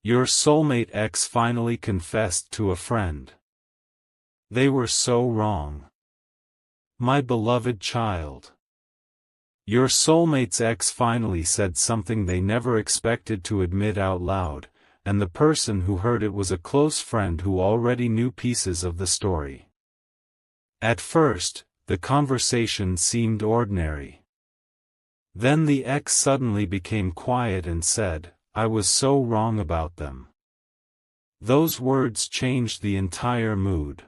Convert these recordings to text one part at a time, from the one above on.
Your soulmate ex finally confessed to a friend. They were so wrong. My beloved child. Your soulmate's ex finally said something they never expected to admit out loud, and the person who heard it was a close friend who already knew pieces of the story. At first, the conversation seemed ordinary. Then the ex suddenly became quiet and said, "I was so wrong about them." Those words changed the entire mood.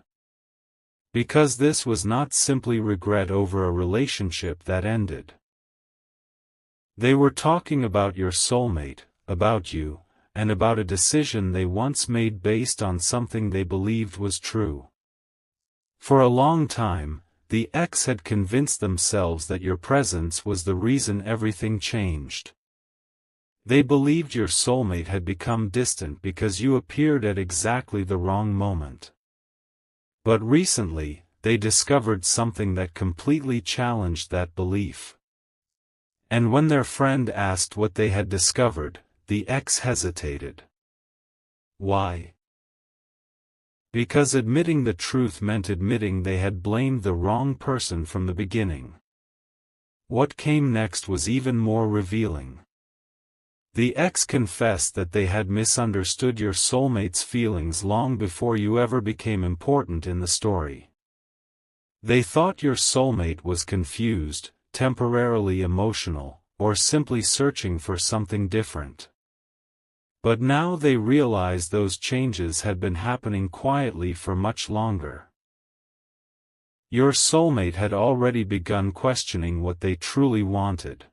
Because this was not simply regret over a relationship that ended. They were talking about your soulmate, about you, and about a decision they once made based on something they believed was true. For a long time, the ex had convinced themselves that your presence was the reason everything changed. They believed your soulmate had become distant because you appeared at exactly the wrong moment. But recently, they discovered something that completely challenged that belief. And when their friend asked what they had discovered, the ex hesitated. Why? Because admitting the truth meant admitting they had blamed the wrong person from the beginning. What came next was even more revealing. The ex confessed that they had misunderstood your soulmate's feelings long before you ever became important in the story. They thought your soulmate was confused, temporarily emotional, or simply searching for something different. But now they realized those changes had been happening quietly for much longer. Your soulmate had already begun questioning what they truly wanted.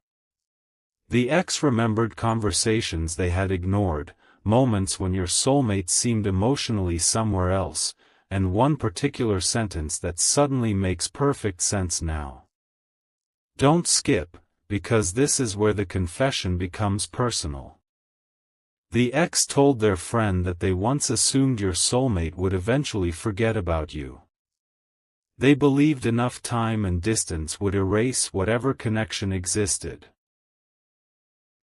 The ex remembered conversations they had ignored, moments when your soulmate seemed emotionally somewhere else, and one particular sentence that suddenly makes perfect sense now. Don't skip, because this is where the confession becomes personal. The ex told their friend that they once assumed your soulmate would eventually forget about you. They believed enough time and distance would erase whatever connection existed.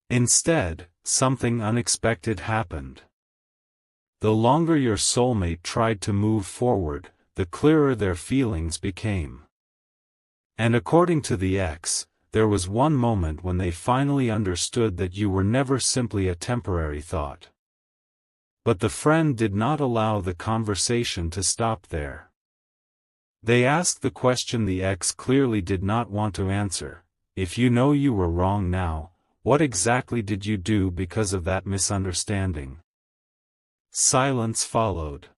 Instead, something unexpected happened. The longer your soulmate tried to move forward, the clearer their feelings became. And according to the ex, there was one moment when they finally understood that you were never simply a temporary thought. But the friend did not allow the conversation to stop there. They asked the question the ex clearly did not want to answer: if you know you were wrong now, what exactly did you do because of that misunderstanding? Silence followed.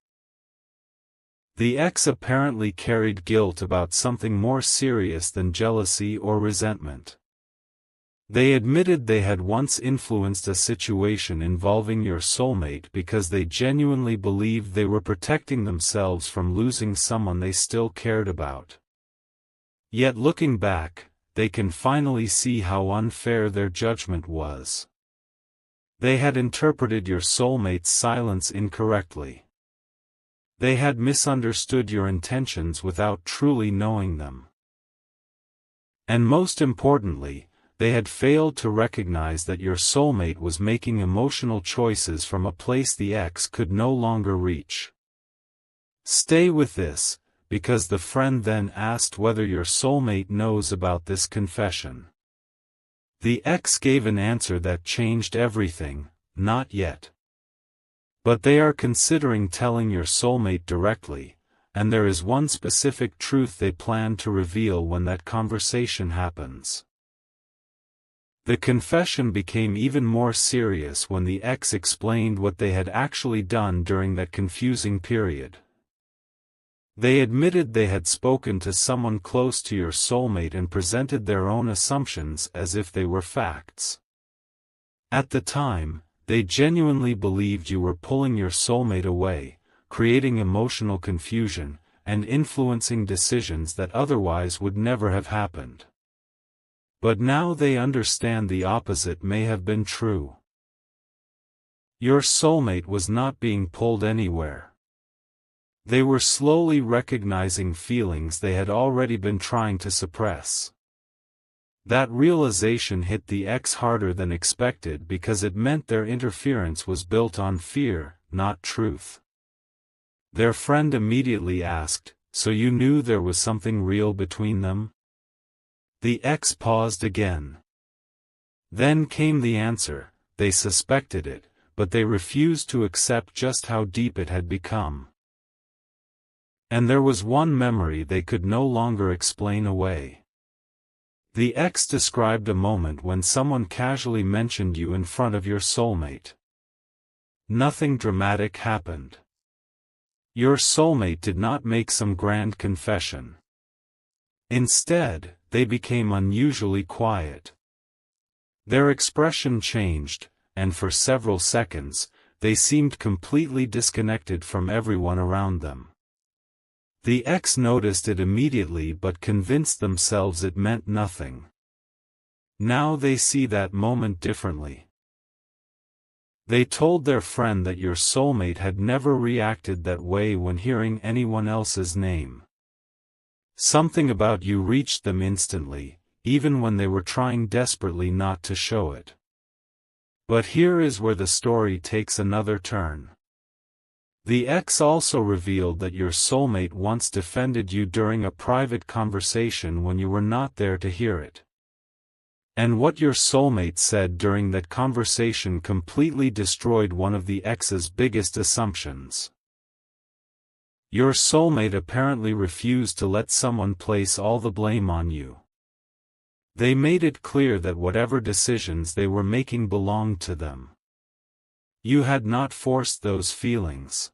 The ex apparently carried guilt about something more serious than jealousy or resentment. They admitted they had once influenced a situation involving your soulmate because they genuinely believed they were protecting themselves from losing someone they still cared about. Yet looking back, they can finally see how unfair their judgment was. They had interpreted your soulmate's silence incorrectly. They had misunderstood your intentions without truly knowing them. And most importantly, they had failed to recognize that your soulmate was making emotional choices from a place the ex could no longer reach. Stay with this, because the friend then asked whether your soulmate knows about this confession. The ex gave an answer that changed everything: not yet. But they are considering telling your soulmate directly, and there is one specific truth they plan to reveal when that conversation happens. The confession became even more serious when the ex explained what they had actually done during that confusing period. They admitted they had spoken to someone close to your soulmate and presented their own assumptions as if they were facts. At the time, they genuinely believed you were pulling your soulmate away, creating emotional confusion, and influencing decisions that otherwise would never have happened. But now they understand the opposite may have been true. Your soulmate was not being pulled anywhere. They were slowly recognizing feelings they had already been trying to suppress. That realization hit the ex harder than expected because it meant their interference was built on fear, not truth. Their friend immediately asked, "So you knew there was something real between them?" The ex paused again. Then came the answer: they suspected it, but they refused to accept just how deep it had become. And there was one memory they could no longer explain away. The ex described a moment when someone casually mentioned you in front of your soulmate. Nothing dramatic happened. Your soulmate did not make some grand confession. Instead, they became unusually quiet. Their expression changed, and for several seconds, they seemed completely disconnected from everyone around them. The ex noticed it immediately but convinced themselves it meant nothing. Now they see that moment differently. They told their friend that your soulmate had never reacted that way when hearing anyone else's name. Something about you reached them instantly, even when they were trying desperately not to show it. But here is where the story takes another turn. The ex also revealed that your soulmate once defended you during a private conversation when you were not there to hear it. And what your soulmate said during that conversation completely destroyed one of the ex's biggest assumptions. Your soulmate apparently refused to let someone place all the blame on you. They made it clear that whatever decisions they were making belonged to them. You had not forced those feelings.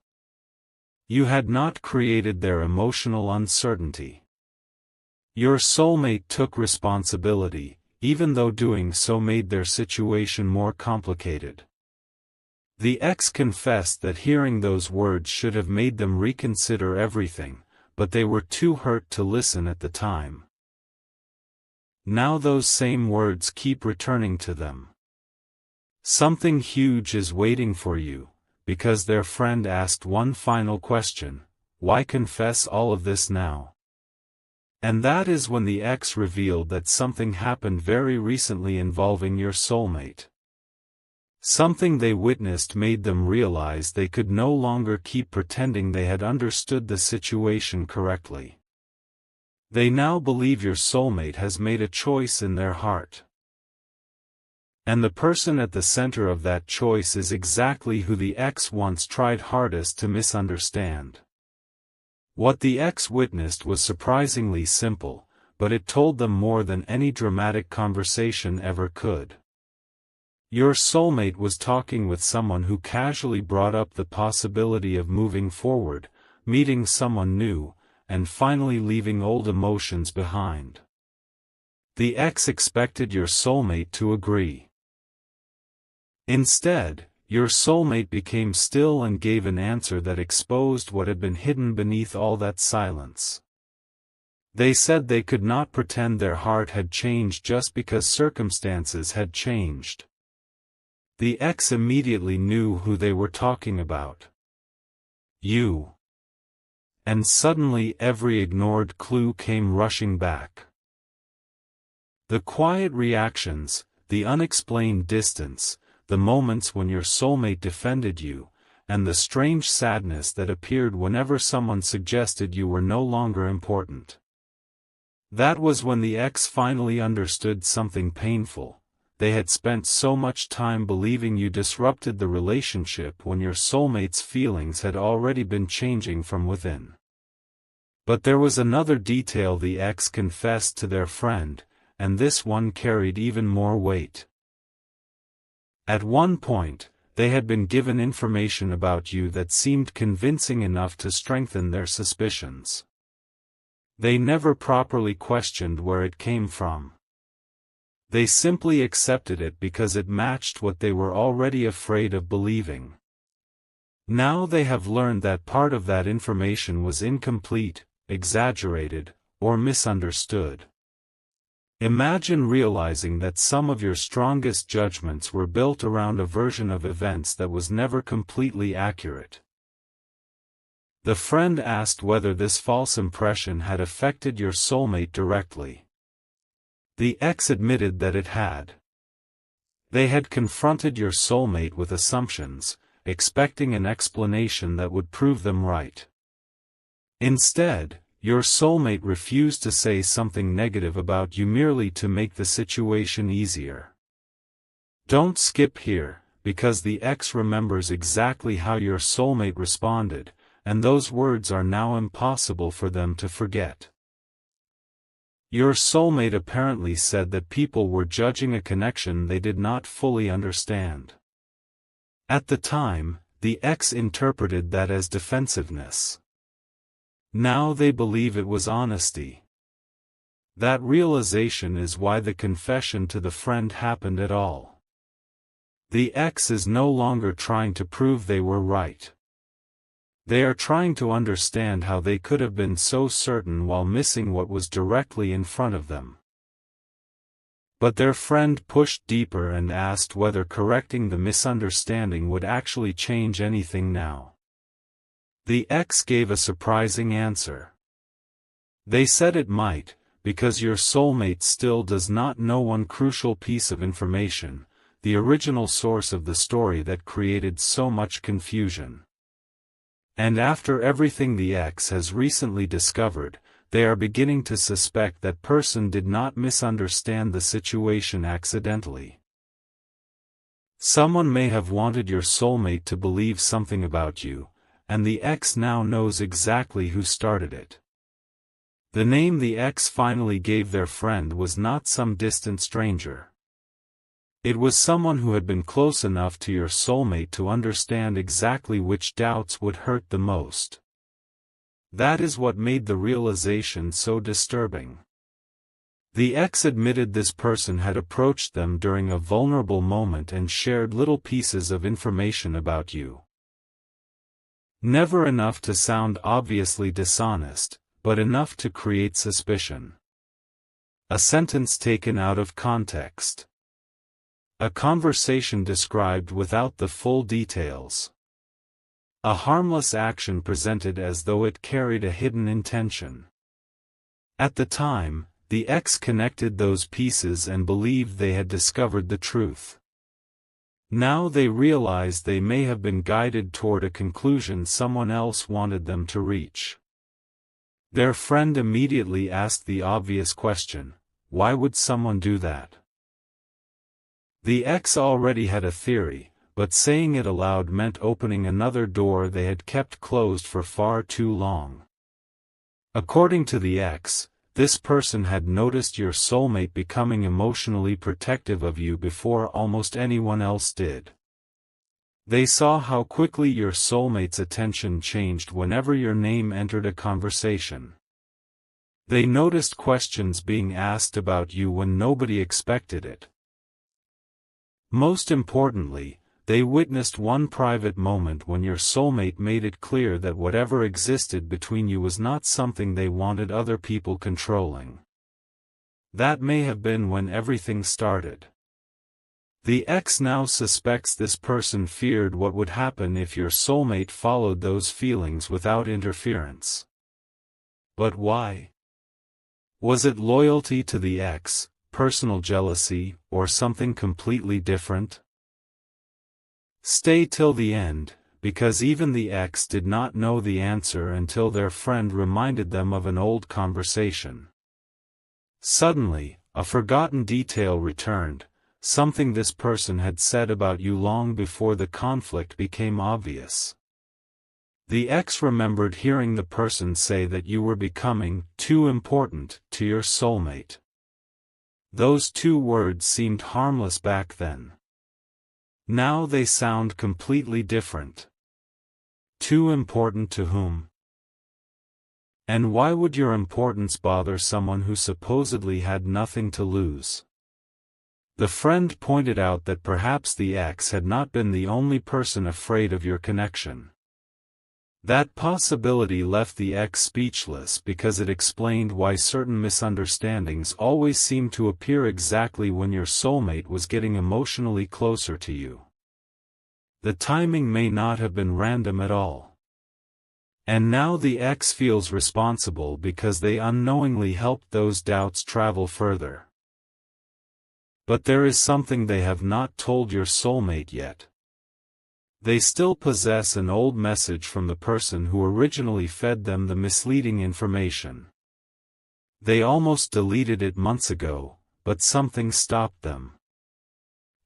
You had not created their emotional uncertainty. Your soulmate took responsibility, even though doing so made their situation more complicated. The ex confessed that hearing those words should have made them reconsider everything, but they were too hurt to listen at the time. Now those same words keep returning to them. Something huge is waiting for you, because their friend asked one final question: why confess all of this now? And that is when the ex revealed that something happened very recently involving your soulmate. Something they witnessed made them realize they could no longer keep pretending they had understood the situation correctly. They now believe your soulmate has made a choice in their heart. And the person at the center of that choice is exactly who the ex once tried hardest to misunderstand. What the ex witnessed was surprisingly simple, but it told them more than any dramatic conversation ever could. Your soulmate was talking with someone who casually brought up the possibility of moving forward, meeting someone new, and finally leaving old emotions behind. The ex expected your soulmate to agree. Instead, your soulmate became still and gave an answer that exposed what had been hidden beneath all that silence. They said they could not pretend their heart had changed just because circumstances had changed. The ex immediately knew who they were talking about. You. And suddenly every ignored clue came rushing back. The quiet reactions, the unexplained distance, the moments when your soulmate defended you, and the strange sadness that appeared whenever someone suggested you were no longer important. That was when the ex finally understood something painful. They had spent so much time believing you disrupted the relationship when your soulmate's feelings had already been changing from within. But there was another detail the ex confessed to their friend, and this one carried even more weight. At one point, they had been given information about you that seemed convincing enough to strengthen their suspicions. They never properly questioned where it came from. They simply accepted it because it matched what they were already afraid of believing. Now they have learned that part of that information was incomplete, exaggerated, or misunderstood. Imagine realizing that some of your strongest judgments were built around a version of events that was never completely accurate. The friend asked whether this false impression had affected your soulmate directly. The ex admitted that it had. They had confronted your soulmate with assumptions, expecting an explanation that would prove them right. Instead, your soulmate refused to say something negative about you merely to make the situation easier. Don't skip here, because the ex remembers exactly how your soulmate responded, and those words are now impossible for them to forget. Your soulmate apparently said that people were judging a connection they did not fully understand. At the time, the ex interpreted that as defensiveness. Now they believe it was honesty. That realization is why the confession to the friend happened at all. The ex is no longer trying to prove they were right. They are trying to understand how they could have been so certain while missing what was directly in front of them. But their friend pushed deeper and asked whether correcting the misunderstanding would actually change anything now. The ex gave a surprising answer. They said it might, because your soulmate still does not know one crucial piece of information, the original source of the story that created so much confusion. And after everything the ex has recently discovered, they are beginning to suspect that person did not misunderstand the situation accidentally. Someone may have wanted your soulmate to believe something about you, and the ex now knows exactly who started it. The name the ex finally gave their friend was not some distant stranger. It was someone who had been close enough to your soulmate to understand exactly which doubts would hurt the most. That is what made the realization so disturbing. The ex admitted this person had approached them during a vulnerable moment and shared little pieces of information about you. Never enough to sound obviously dishonest, but enough to create suspicion. A sentence taken out of context. A conversation described without the full details. A harmless action presented as though it carried a hidden intention. At the time, the ex connected those pieces and believed they had discovered the truth. Now they realize they may have been guided toward a conclusion someone else wanted them to reach. Their friend immediately asked the obvious question, why would someone do that? The ex already had a theory, but saying it aloud meant opening another door they had kept closed for far too long. According to the ex, this person had noticed your soulmate becoming emotionally protective of you before almost anyone else did. They saw how quickly your soulmate's attention changed whenever your name entered a conversation. They noticed questions being asked about you when nobody expected it. Most importantly, they witnessed one private moment when your soulmate made it clear that whatever existed between you was not something they wanted other people controlling. That may have been when everything started. The ex now suspects this person feared what would happen if your soulmate followed those feelings without interference. But why? Was it loyalty to the ex, personal jealousy, or something completely different? Stay till the end, because even the ex did not know the answer until their friend reminded them of an old conversation. Suddenly, a forgotten detail returned, something this person had said about you long before the conflict became obvious. The ex remembered hearing the person say that you were becoming too important to your soulmate. Those two words seemed harmless back then. Now they sound completely different. Too important to whom? And why would your importance bother someone who supposedly had nothing to lose? The friend pointed out that perhaps the ex had not been the only person afraid of your connection. That possibility left the ex speechless because it explained why certain misunderstandings always seemed to appear exactly when your soulmate was getting emotionally closer to you. The timing may not have been random at all. And now the ex feels responsible because they unknowingly helped those doubts travel further. But there is something they have not told your soulmate yet. They still possess an old message from the person who originally fed them the misleading information. They almost deleted it months ago, but something stopped them.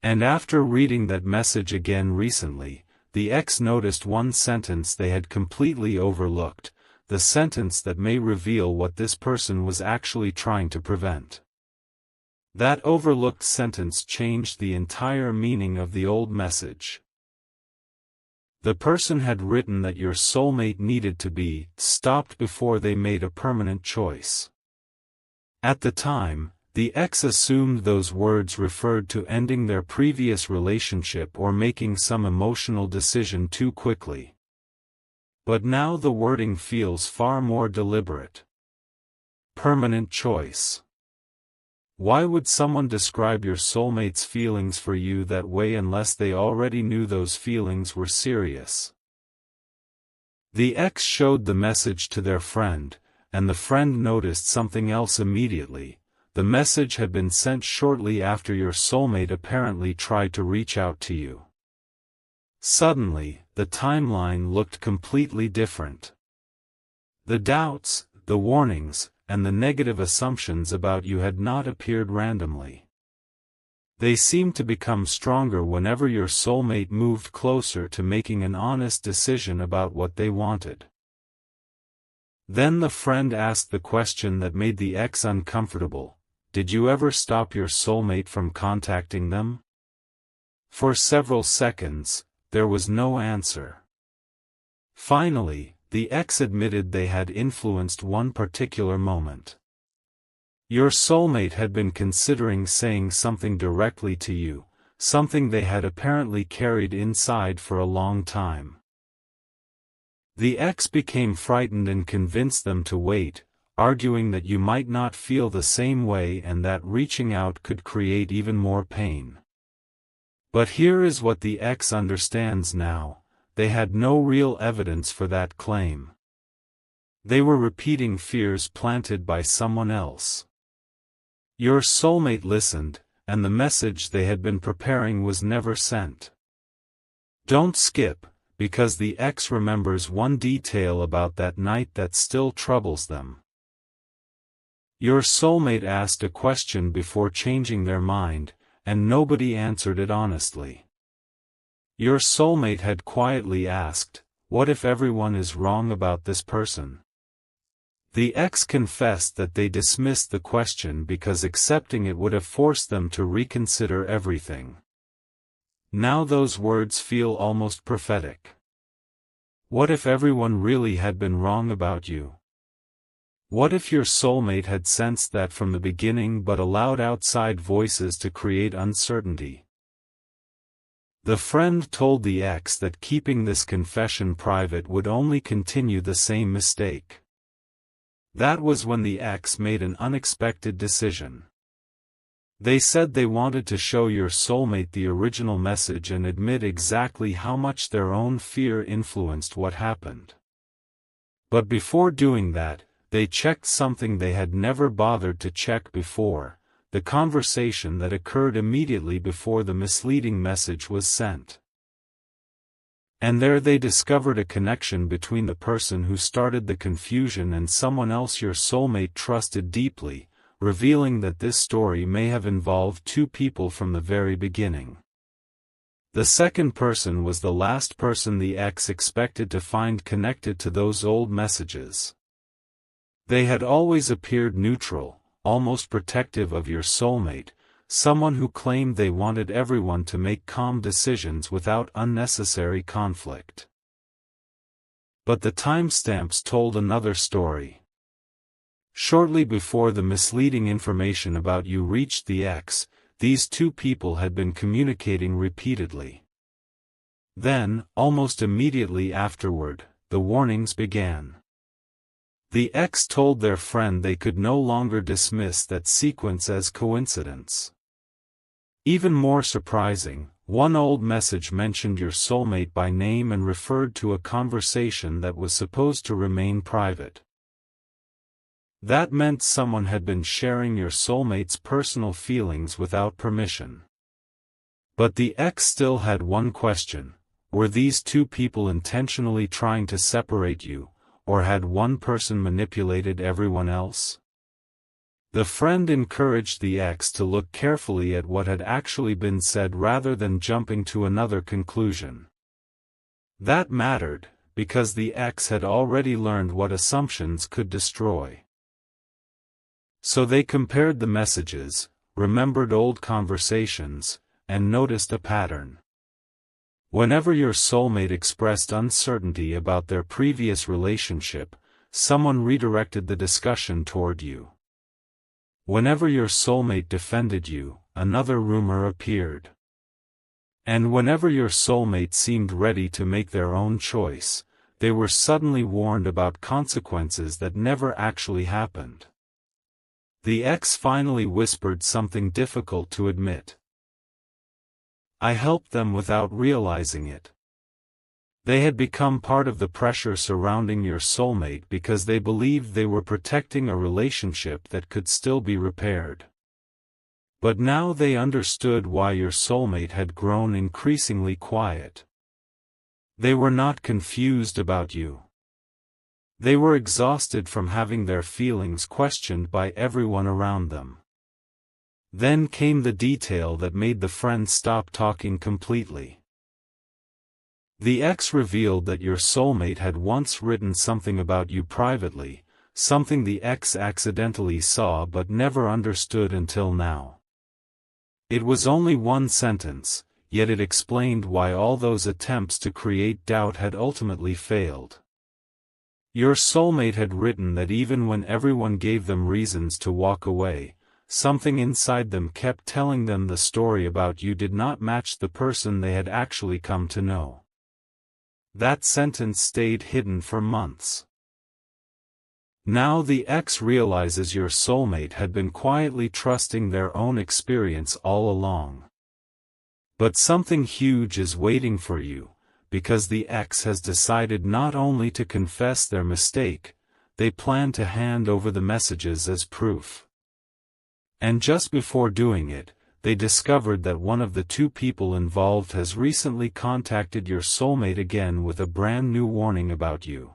And after reading that message again recently, the ex noticed one sentence they had completely overlooked, the sentence that may reveal what this person was actually trying to prevent. That overlooked sentence changed the entire meaning of the old message. The person had written that your soulmate needed to be stopped before they made a permanent choice. At the time, the ex assumed those words referred to ending their previous relationship or making some emotional decision too quickly. But now the wording feels far more deliberate. Permanent choice. Why would someone describe your soulmate's feelings for you that way unless they already knew those feelings were serious? The ex showed the message to their friend, and the friend noticed something else immediately. The message had been sent shortly after your soulmate apparently tried to reach out to you. Suddenly, the timeline looked completely different. The doubts, the warnings, and the negative assumptions about you had not appeared randomly. They seemed to become stronger whenever your soulmate moved closer to making an honest decision about what they wanted. Then the friend asked the question that made the ex uncomfortable: did you ever stop your soulmate from contacting them? For several seconds, there was no answer. Finally, the ex admitted they had influenced one particular moment. Your soulmate had been considering saying something directly to you, something they had apparently carried inside for a long time. The ex became frightened and convinced them to wait, arguing that you might not feel the same way and that reaching out could create even more pain. But here is what the ex understands now: they had no real evidence for that claim. They were repeating fears planted by someone else. Your soulmate listened, and the message they had been preparing was never sent. Don't skip, because the ex remembers one detail about that night that still troubles them. Your soulmate asked a question before changing their mind, and nobody answered it honestly. Your soulmate had quietly asked, "What if everyone is wrong about this person?" The ex confessed that they dismissed the question because accepting it would have forced them to reconsider everything. Now those words feel almost prophetic. What if everyone really had been wrong about you? What if your soulmate had sensed that from the beginning but allowed outside voices to create uncertainty? The friend told the ex that keeping this confession private would only continue the same mistake. That was when the ex made an unexpected decision. They said they wanted to show your soulmate the original message and admit exactly how much their own fear influenced what happened. But before doing that, they checked something they had never bothered to check before: the conversation that occurred immediately before the misleading message was sent. And there they discovered a connection between the person who started the confusion and someone else your soulmate trusted deeply, revealing that this story may have involved two people from the very beginning. The second person was the last person the ex expected to find connected to those old messages. They had always appeared neutral, almost protective of your soulmate, someone who claimed they wanted everyone to make calm decisions without unnecessary conflict. But the timestamps told another story. Shortly before the misleading information about you reached the ex, these two people had been communicating repeatedly. Then, almost immediately afterward, the warnings began. The ex told their friend they could no longer dismiss that sequence as coincidence. Even more surprising, one old message mentioned your soulmate by name and referred to a conversation that was supposed to remain private. That meant someone had been sharing your soulmate's personal feelings without permission. But the ex still had one question: were these two people intentionally trying to separate you, or had one person manipulated everyone else? The friend encouraged the ex to look carefully at what had actually been said rather than jumping to another conclusion. That mattered, because the ex had already learned what assumptions could destroy. So they compared the messages, remembered old conversations, and noticed a pattern. Whenever your soulmate expressed uncertainty about their previous relationship, someone redirected the discussion toward you. Whenever your soulmate defended you, another rumor appeared. And whenever your soulmate seemed ready to make their own choice, they were suddenly warned about consequences that never actually happened. The ex finally whispered something difficult to admit. I helped them without realizing it. They had become part of the pressure surrounding your soulmate because they believed they were protecting a relationship that could still be repaired. But now they understood why your soulmate had grown increasingly quiet. They were not confused about you. They were exhausted from having their feelings questioned by everyone around them. Then came the detail that made the friend stop talking completely. The ex revealed that your soulmate had once written something about you privately, something the ex accidentally saw but never understood until now. It was only one sentence, yet it explained why all those attempts to create doubt had ultimately failed. Your soulmate had written that even when everyone gave them reasons to walk away, something inside them kept telling them the story about you did not match the person they had actually come to know. That sentence stayed hidden for months. Now the ex realizes your soulmate had been quietly trusting their own experience all along. But something huge is waiting for you, because the ex has decided not only to confess their mistake, they plan to hand over the messages as proof. And just before doing it, they discovered that one of the two people involved has recently contacted your soulmate again with a brand new warning about you.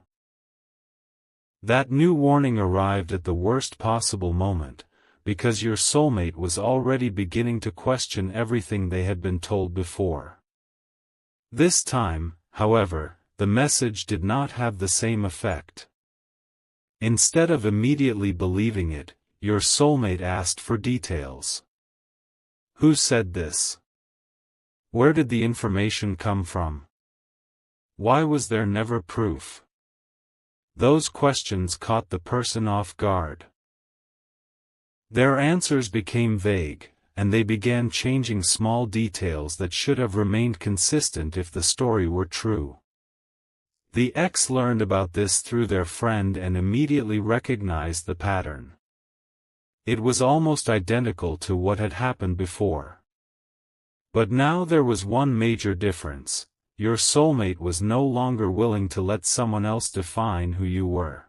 That new warning arrived at the worst possible moment, because your soulmate was already beginning to question everything they had been told before. This time, however, the message did not have the same effect. Instead of immediately believing it, your soulmate asked for details. Who said this? Where did the information come from? Why was there never proof? Those questions caught the person off guard. Their answers became vague, and they began changing small details that should have remained consistent if the story were true. The ex learned about this through their friend and immediately recognized the pattern. It was almost identical to what had happened before. But now there was one major difference: your soulmate was no longer willing to let someone else define who you were.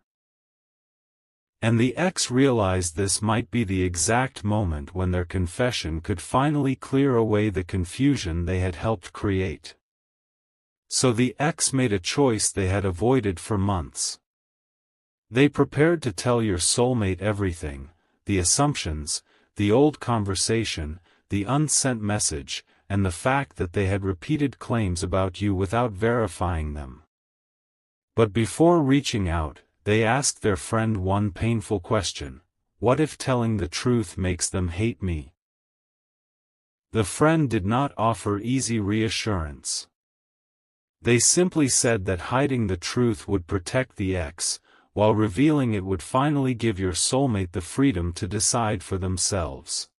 And the ex realized this might be the exact moment when their confession could finally clear away the confusion they had helped create. So the ex made a choice they had avoided for months. They prepared to tell your soulmate everything: the assumptions, the old conversation, the unsent message, and the fact that they had repeated claims about you without verifying them. But before reaching out, they asked their friend one painful question: what if telling the truth makes them hate me? The friend did not offer easy reassurance. They simply said that hiding the truth would protect the ex, while revealing it would finally give your soulmate the freedom to decide for themselves.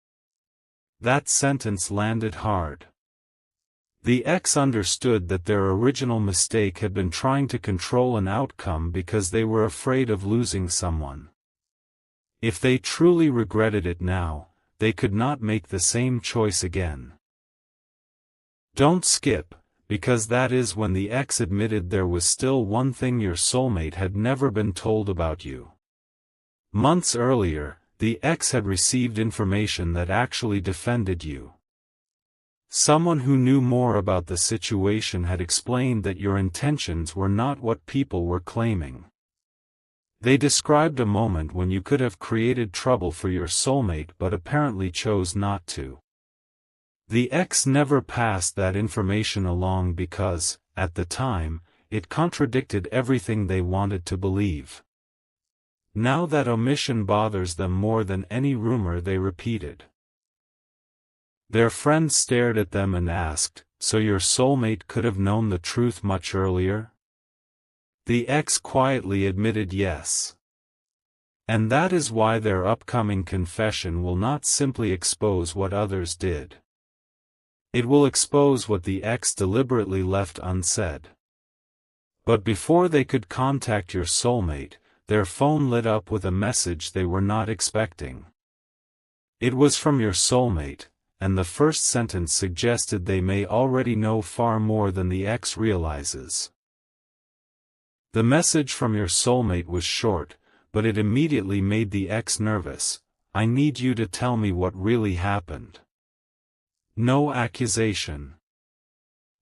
That sentence landed hard. The ex understood that their original mistake had been trying to control an outcome because they were afraid of losing someone. If they truly regretted it now, they could not make the same choice again. Don't skip, because that is when the ex admitted there was still one thing your soulmate had never been told about you. Months earlier, the ex had received information that actually defended you. Someone who knew more about the situation had explained that your intentions were not what people were claiming. They described a moment when you could have created trouble for your soulmate but apparently chose not to. The ex never passed that information along because, at the time, it contradicted everything they wanted to believe. Now that omission bothers them more than any rumor they repeated. Their friend stared at them and asked, "So your soulmate could have known the truth much earlier?" The ex quietly admitted yes. And that is why their upcoming confession will not simply expose what others did. It will expose what the ex deliberately left unsaid. But before they could contact your soulmate, their phone lit up with a message they were not expecting. It was from your soulmate, and the first sentence suggested they may already know far more than the ex realizes. The message from your soulmate was short, but it immediately made the ex nervous. "I need you to tell me what really happened." No accusation.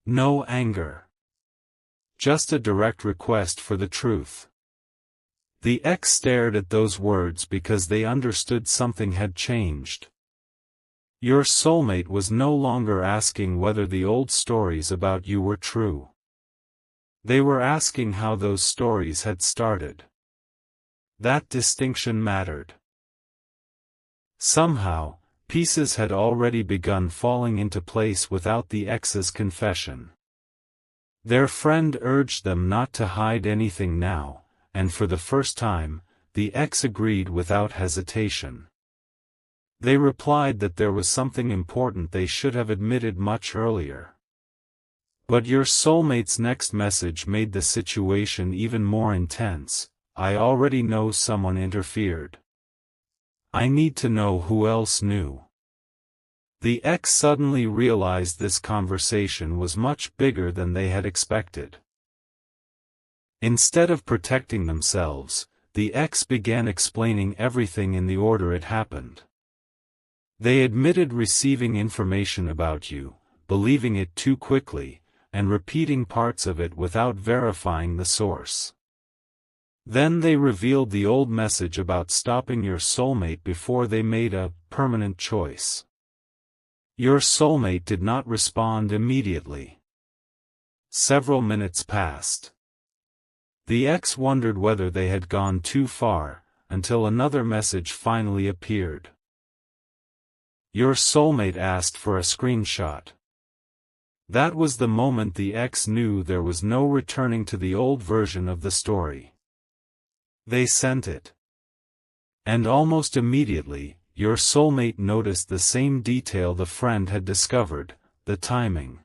No anger. Just a direct request for the truth. The ex stared at those words because they understood something had changed. Your soulmate was no longer asking whether the old stories about you were true. They were asking how those stories had started. That distinction mattered. Somehow, pieces had already begun falling into place without the ex's confession. Their friend urged them not to hide anything now, and for the first time, the ex agreed without hesitation. They replied that there was something important they should have admitted much earlier. But your soulmate's next message made the situation even more intense. "I already know someone interfered. I need to know who else knew." The ex suddenly realized this conversation was much bigger than they had expected. Instead of protecting themselves, the ex began explaining everything in the order it happened. They admitted receiving information about you, believing it too quickly, and repeating parts of it without verifying the source. Then they revealed the old message about stopping your soulmate before they made a permanent choice. Your soulmate did not respond immediately. Several minutes passed. The ex wondered whether they had gone too far, until another message finally appeared. Your soulmate asked for a screenshot. That was the moment the ex knew there was no returning to the old version of the story. They sent it. And almost immediately, your soulmate noticed the same detail the friend had discovered: the timing.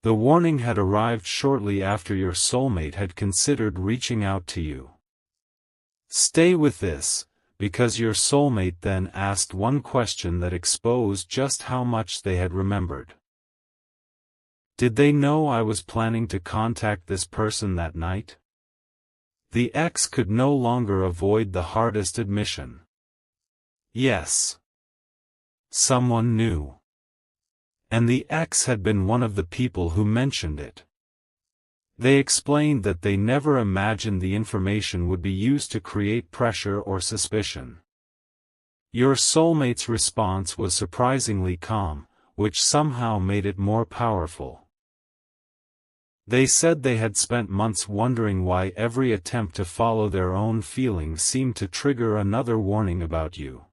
The warning had arrived shortly after your soulmate had considered reaching out to you. Stay with this, because your soulmate then asked one question that exposed just how much they had remembered. "Did they know I was planning to contact this person that night?" The ex could no longer avoid the hardest admission. Yes. Someone knew. And the ex had been one of the people who mentioned it. They explained that they never imagined the information would be used to create pressure or suspicion. Your soulmate's response was surprisingly calm, which somehow made it more powerful. They said they had spent months wondering why every attempt to follow their own feelings seemed to trigger another warning about you.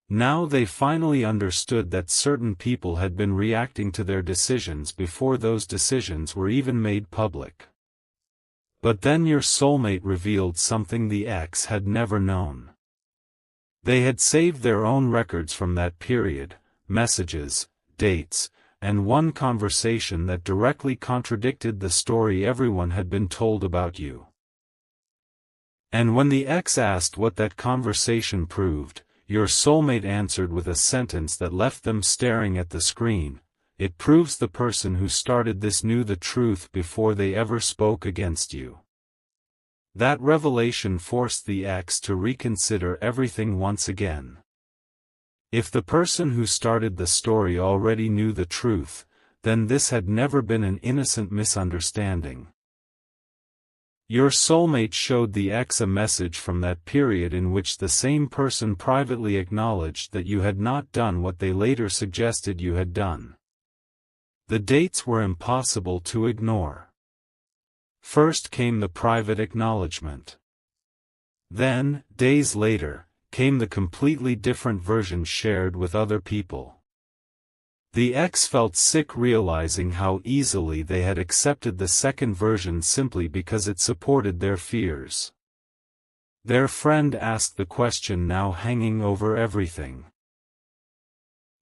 Now they finally understood that certain people had been reacting to their decisions before those decisions were even made public. But then your soulmate revealed something the ex had never known. They had saved their own records from that period, messages, dates, and one conversation that directly contradicted the story everyone had been told about you. And when the ex asked what that conversation proved, your soulmate answered with a sentence that left them staring at the screen: "It proves the person who started this knew the truth before they ever spoke against you." That revelation forced the ex to reconsider everything once again. If the person who started the story already knew the truth, then this had never been an innocent misunderstanding. Your soulmate showed the ex a message from that period in which the same person privately acknowledged that you had not done what they later suggested you had done. The dates were impossible to ignore. First came the private acknowledgement. Then, days later, came the completely different version shared with other people. The ex felt sick realizing how easily they had accepted the second version simply because it supported their fears. Their friend asked the question now hanging over everything.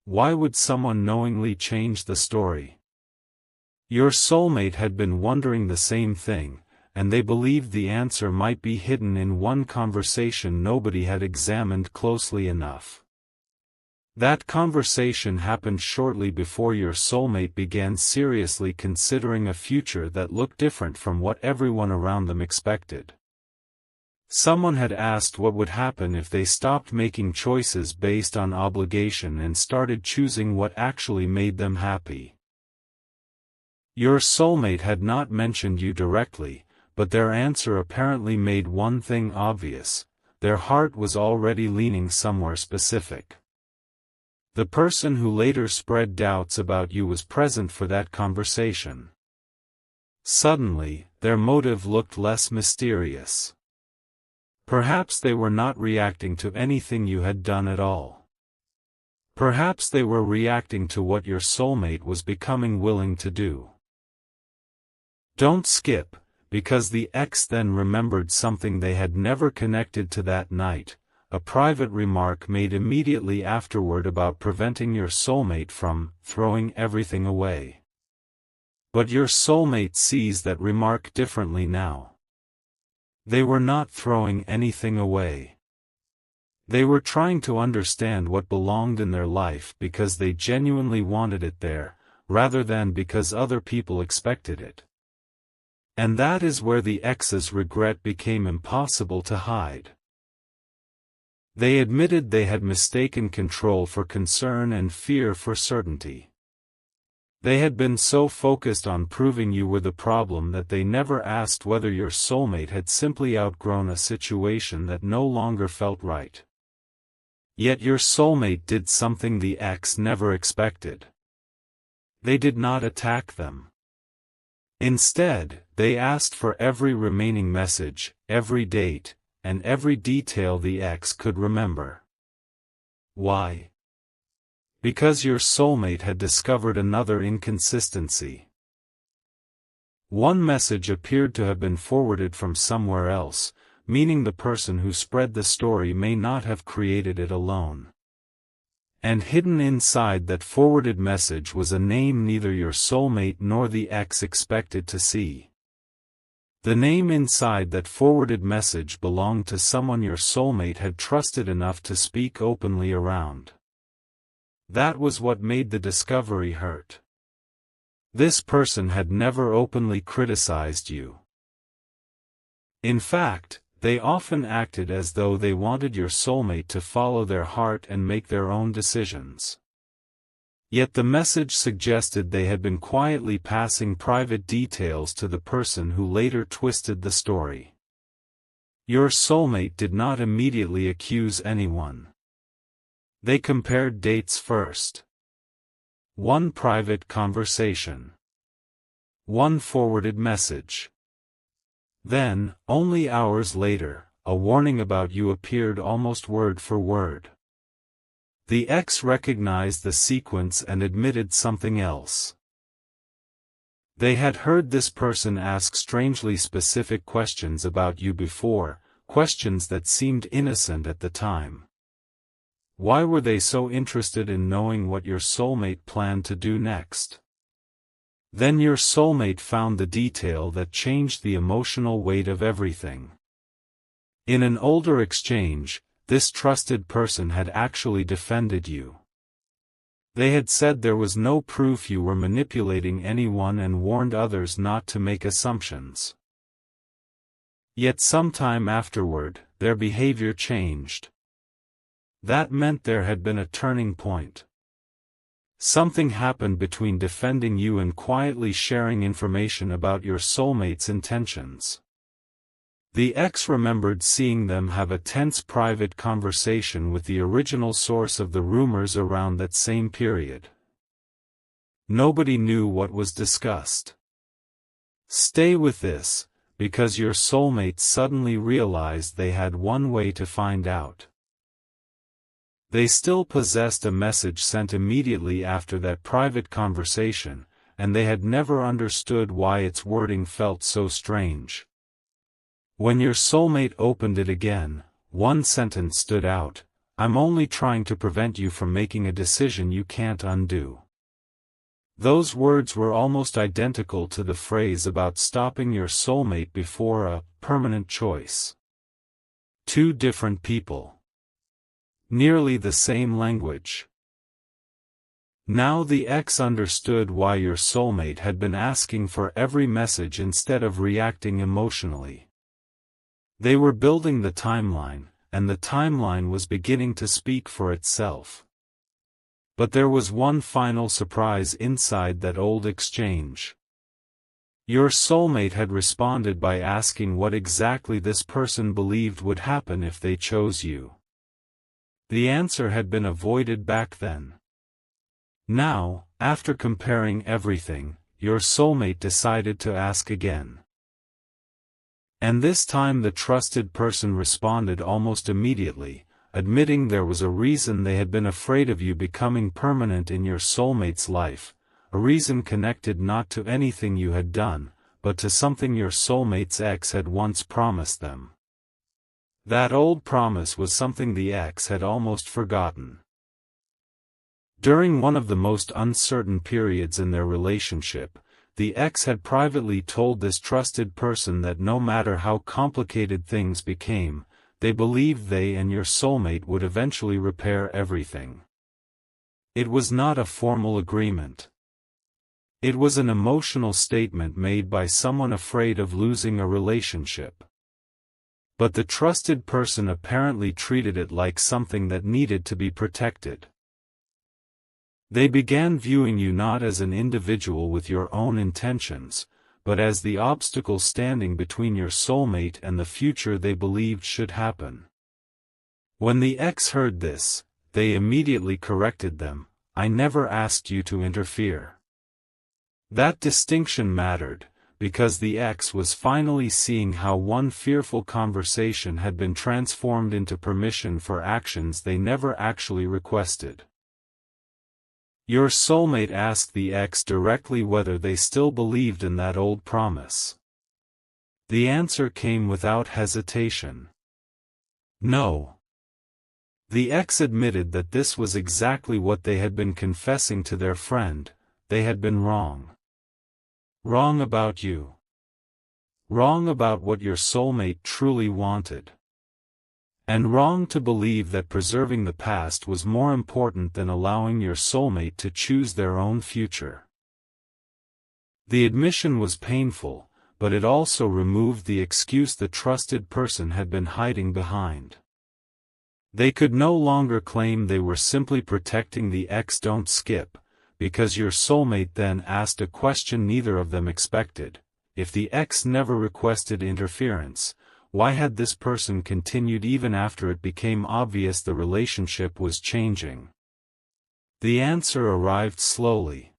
Why would someone knowingly change the story? Your soulmate had been wondering the same thing, and they believed the answer might be hidden in one conversation nobody had examined closely enough. That conversation happened shortly before your soulmate began seriously considering a future that looked different from what everyone around them expected. Someone had asked what would happen if they stopped making choices based on obligation and started choosing what actually made them happy. Your soulmate had not mentioned you directly, but their answer apparently made one thing obvious: their heart was already leaning somewhere specific. The person who later spread doubts about you was present for that conversation. Suddenly, their motive looked less mysterious. Perhaps they were not reacting to anything you had done at all. Perhaps they were reacting to what your soulmate was becoming willing to do. Don't skip, because the ex then remembered something they had never connected to that night. A private remark made immediately afterward about preventing your soulmate from throwing everything away. But your soulmate sees that remark differently now. They were not throwing anything away. They were trying to understand what belonged in their life because they genuinely wanted it there, rather than because other people expected it. And that is where the ex's regret became impossible to hide. They admitted they had mistaken control for concern and fear for certainty. They had been so focused on proving you were the problem that they never asked whether your soulmate had simply outgrown a situation that no longer felt right. Yet your soulmate did something the ex never expected. They did not attack them. Instead, they asked for every remaining message, every date, and every detail the ex could remember. Why? Because your soulmate had discovered another inconsistency. One message appeared to have been forwarded from somewhere else, meaning the person who spread the story may not have created it alone. And hidden inside that forwarded message was a name neither your soulmate nor the ex expected to see. The name inside that forwarded message belonged to someone your soulmate had trusted enough to speak openly around. That was what made the discovery hurt. This person had never openly criticized you. In fact, they often acted as though they wanted your soulmate to follow their heart and make their own decisions. Yet the message suggested they had been quietly passing private details to the person who later twisted the story. Your soulmate did not immediately accuse anyone. They compared dates first. One private conversation. One forwarded message. Then, only hours later, a warning about you appeared almost word for word. The ex recognized the sequence and admitted something else. They had heard this person ask strangely specific questions about you before, questions that seemed innocent at the time. Why were they so interested in knowing what your soulmate planned to do next? Then your soulmate found the detail that changed the emotional weight of everything. In an older exchange, this trusted person had actually defended you. They had said there was no proof you were manipulating anyone and warned others not to make assumptions. Yet sometime afterward, their behavior changed. That meant there had been a turning point. Something happened between defending you and quietly sharing information about your soulmate's intentions. The ex remembered seeing them have a tense private conversation with the original source of the rumors around that same period. Nobody knew what was discussed. Stay with this, because your soulmate suddenly realized they had one way to find out. They still possessed a message sent immediately after that private conversation, and they had never understood why its wording felt so strange. When your soulmate opened it again, one sentence stood out: "I'm only trying to prevent you from making a decision you can't undo." Those words were almost identical to the phrase about stopping your soulmate before a permanent choice. Two different people. Nearly the same language. Now the ex understood why your soulmate had been asking for every message instead of reacting emotionally. They were building the timeline, and the timeline was beginning to speak for itself. But there was one final surprise inside that old exchange. Your soulmate had responded by asking what exactly this person believed would happen if they chose you. The answer had been avoided back then. Now, after comparing everything, your soulmate decided to ask again. And this time the trusted person responded almost immediately, admitting there was a reason they had been afraid of you becoming permanent in your soulmate's life, a reason connected not to anything you had done, but to something your soulmate's ex had once promised them. That old promise was something the ex had almost forgotten. During one of the most uncertain periods in their relationship, the ex had privately told this trusted person that no matter how complicated things became, they believed they and your soulmate would eventually repair everything. It was not a formal agreement. It was an emotional statement made by someone afraid of losing a relationship. But the trusted person apparently treated it like something that needed to be protected. They began viewing you not as an individual with your own intentions, but as the obstacle standing between your soulmate and the future they believed should happen. When the ex heard this, they immediately corrected them: "I never asked you to interfere." That distinction mattered, because the ex was finally seeing how one fearful conversation had been transformed into permission for actions they never actually requested. Your soulmate asked the ex directly whether they still believed in that old promise. The answer came without hesitation. No. The ex admitted that this was exactly what they had been confessing to their friend: they had been wrong. Wrong about you. Wrong about what your soulmate truly wanted. And wrong to believe that preserving the past was more important than allowing your soulmate to choose their own future. The admission was painful, but it also removed the excuse the trusted person had been hiding behind. They could no longer claim they were simply protecting the ex. Don't skip, because your soulmate then asked a question neither of them expected: if the ex never requested interference, why had this person continued even after it became obvious the relationship was changing? The answer arrived slowly.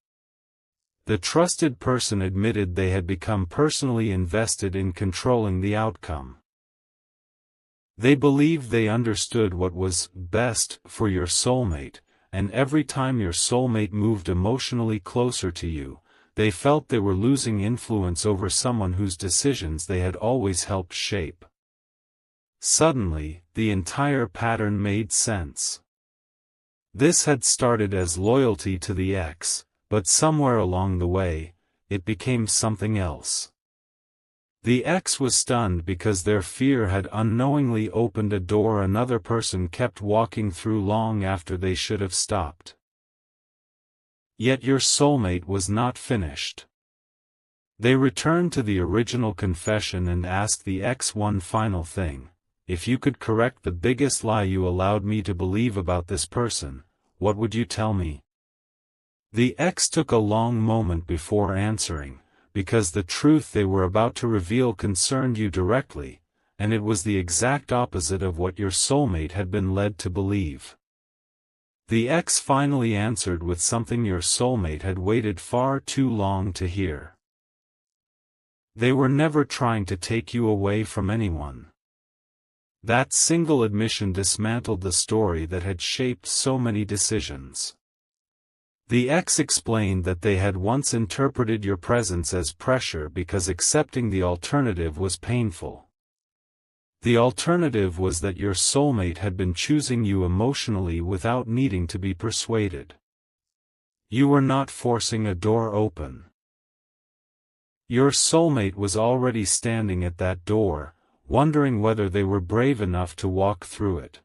The trusted person admitted they had become personally invested in controlling the outcome. They believed they understood what was best for your soulmate, and every time your soulmate moved emotionally closer to you, they felt they were losing influence over someone whose decisions they had always helped shape. Suddenly, the entire pattern made sense. This had started as loyalty to the ex, but somewhere along the way, it became something else. The ex was stunned because their fear had unknowingly opened a door another person kept walking through long after they should have stopped. Yet your soulmate was not finished. They returned to the original confession and asked the ex one final thing: if you could correct the biggest lie you allowed me to believe about this person, what would you tell me? The ex took a long moment before answering, because the truth they were about to reveal concerned you directly, and it was the exact opposite of what your soulmate had been led to believe. The ex finally answered with something your soulmate had waited far too long to hear. They were never trying to take you away from anyone. That single admission dismantled the story that had shaped so many decisions. The ex explained that they had once interpreted your presence as pressure because accepting the alternative was painful. The alternative was that your soulmate had been choosing you emotionally without needing to be persuaded. You were not forcing a door open. Your soulmate was already standing at that door, wondering whether they were brave enough to walk through it.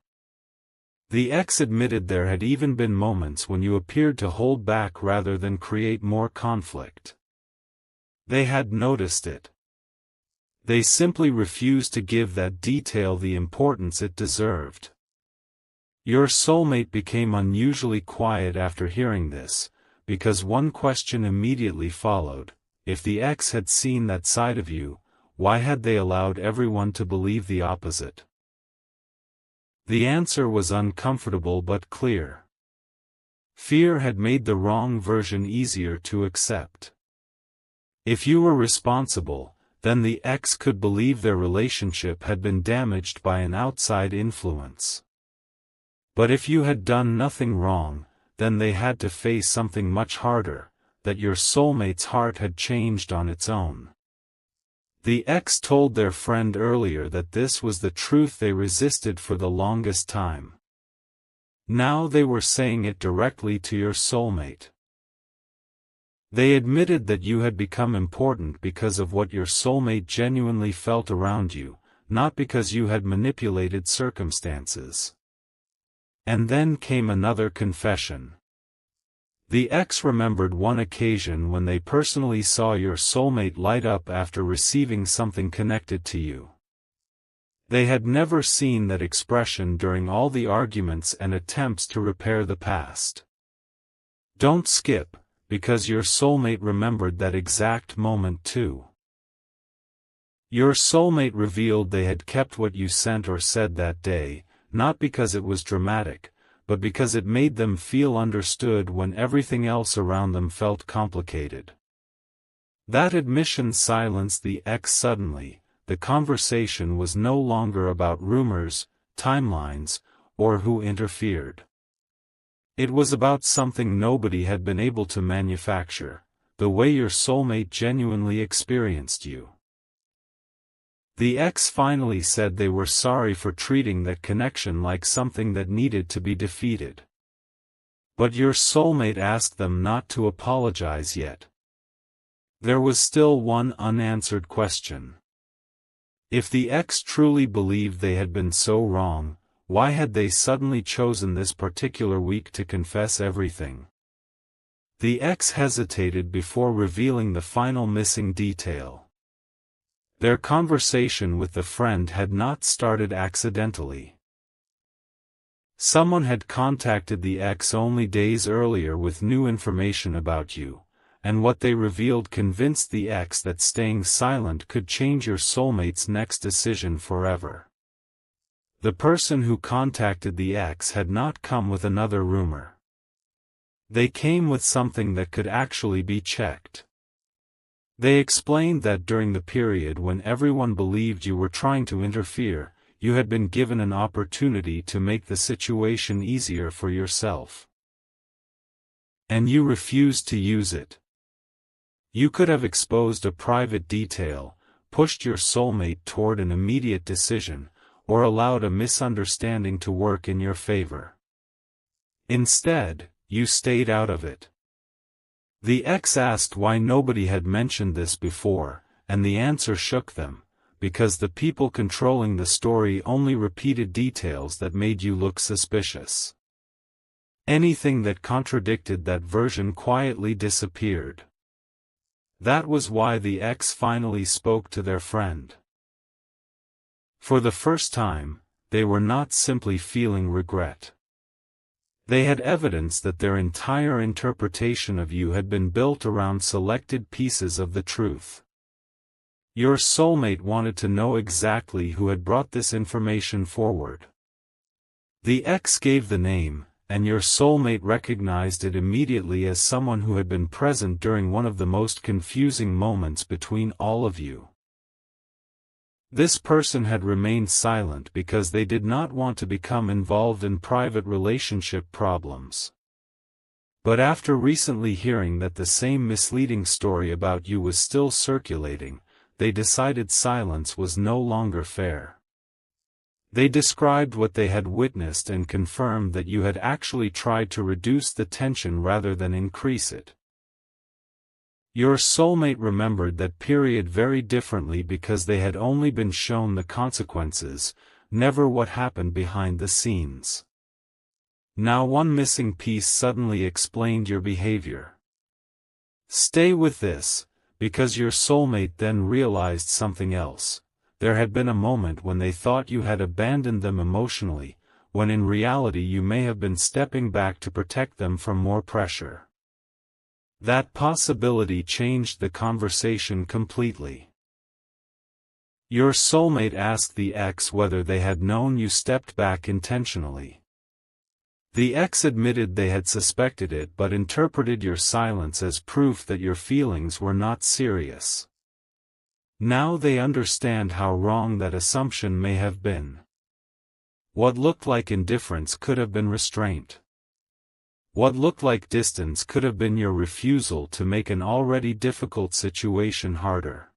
The ex admitted there had even been moments when you appeared to hold back rather than create more conflict. They had noticed it. They simply refused to give that detail the importance it deserved. Your soulmate became unusually quiet after hearing this, because one question immediately followed: if the ex had seen that side of you, why had they allowed everyone to believe the opposite? The answer was uncomfortable but clear. Fear had made the wrong version easier to accept. If you were responsible, then the ex could believe their relationship had been damaged by an outside influence. But if you had done nothing wrong, then they had to face something much harder: that your soulmate's heart had changed on its own. The ex told their friend earlier that this was the truth they resisted for the longest time. Now they were saying it directly to your soulmate. They admitted that you had become important because of what your soulmate genuinely felt around you, not because you had manipulated circumstances. And then came another confession. The ex remembered one occasion when they personally saw your soulmate light up after receiving something connected to you. They had never seen that expression during all the arguments and attempts to repair the past. Don't skip, because your soulmate remembered that exact moment too. Your soulmate revealed they had kept what you sent or said that day, not because it was dramatic, but because it made them feel understood when everything else around them felt complicated. That admission silenced the ex suddenly. The conversation was no longer about rumors, timelines, or who interfered. It was about something nobody had been able to manufacture: the way your soulmate genuinely experienced you. The ex finally said they were sorry for treating that connection like something that needed to be defeated. But your soulmate asked them not to apologize yet. There was still one unanswered question. If the ex truly believed they had been so wrong, why had they suddenly chosen this particular week to confess everything? The ex hesitated before revealing the final missing detail. Their conversation with the friend had not started accidentally. Someone had contacted the ex only days earlier with new information about you, and what they revealed convinced the ex that staying silent could change your soulmate's next decision forever. The person who contacted the ex had not come with another rumor. They came with something that could actually be checked. They explained that during the period when everyone believed you were trying to interfere, you had been given an opportunity to make the situation easier for yourself. And you refused to use it. You could have exposed a private detail, pushed your soulmate toward an immediate decision, or allowed a misunderstanding to work in your favor. Instead, you stayed out of it. The ex asked why nobody had mentioned this before, and the answer shook them: because the people controlling the story only repeated details that made you look suspicious. Anything that contradicted that version quietly disappeared. That was why the ex finally spoke to their friend. For the first time, they were not simply feeling regret. They had evidence that their entire interpretation of you had been built around selected pieces of the truth. Your soulmate wanted to know exactly who had brought this information forward. The ex gave the name, and your soulmate recognized it immediately as someone who had been present during one of the most confusing moments between all of you. This person had remained silent because they did not want to become involved in private relationship problems. But after recently hearing that the same misleading story about you was still circulating, they decided silence was no longer fair. They described what they had witnessed and confirmed that you had actually tried to reduce the tension rather than increase it. Your soulmate remembered that period very differently because they had only been shown the consequences, never what happened behind the scenes. Now one missing piece suddenly explained your behavior. Stay with this, because your soulmate then realized something else. There had been a moment when they thought you had abandoned them emotionally, when in reality you may have been stepping back to protect them from more pressure. That possibility changed the conversation completely. Your soulmate asked the ex whether they had known you stepped back intentionally. The ex admitted they had suspected it but interpreted your silence as proof that your feelings were not serious. Now they understand how wrong that assumption may have been. What looked like indifference could have been restraint. What looked like distance could have been your refusal to make an already difficult situation harder.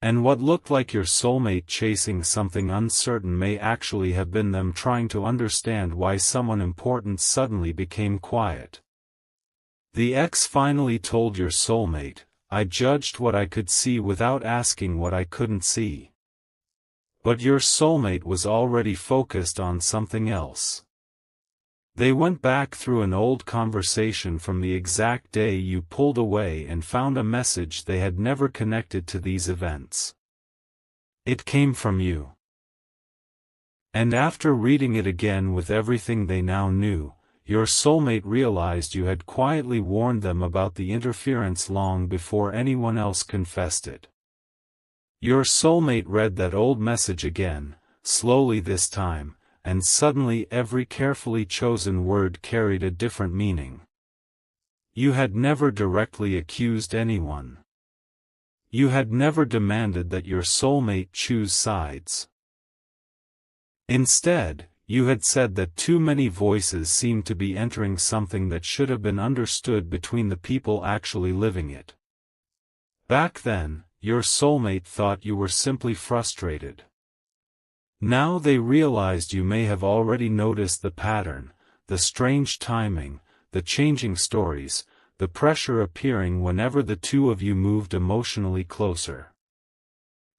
And what looked like your soulmate chasing something uncertain may actually have been them trying to understand why someone important suddenly became quiet. The ex finally told your soulmate, "I judged what I could see without asking what I couldn't see." But your soulmate was already focused on something else. They went back through an old conversation from the exact day you pulled away and found a message they had never connected to these events. It came from you. And after reading it again with everything they now knew, your soulmate realized you had quietly warned them about the interference long before anyone else confessed it. Your soulmate read that old message again, slowly this time, and suddenly every carefully chosen word carried a different meaning. You had never directly accused anyone. You had never demanded that your soulmate choose sides. Instead, you had said that too many voices seemed to be entering something that should have been understood between the people actually living it. Back then, your soulmate thought you were simply frustrated. Now they realized you may have already noticed the pattern, the strange timing, the changing stories, the pressure appearing whenever the two of you moved emotionally closer.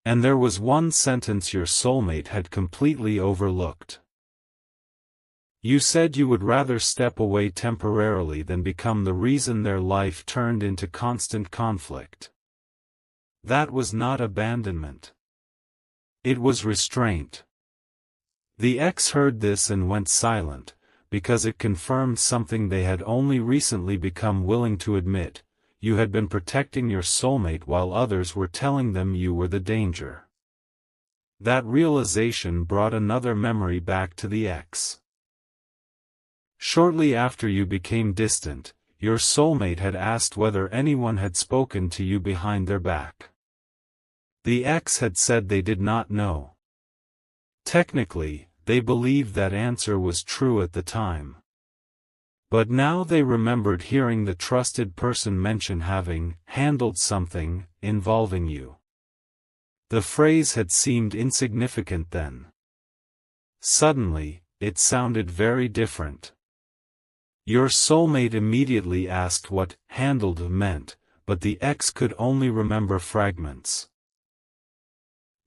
And there was one sentence your soulmate had completely overlooked. You said you would rather step away temporarily than become the reason their life turned into constant conflict. That was not abandonment. It was restraint. The ex heard this and went silent, because it confirmed something they had only recently become willing to admit: you had been protecting your soulmate while others were telling them you were the danger. That realization brought another memory back to the ex. Shortly after you became distant, your soulmate had asked whether anyone had spoken to you behind their back. The ex had said they did not know. Technically, they believed that answer was true at the time. But now they remembered hearing the trusted person mention having handled something involving you. The phrase had seemed insignificant then. Suddenly, it sounded very different. Your soulmate immediately asked what handled meant, but the ex could only remember fragments.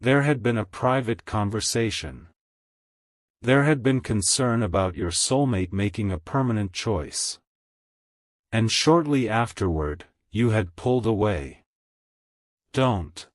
There had been a private conversation. There had been concern about your soulmate making a permanent choice. And shortly afterward, You had pulled away. Don't.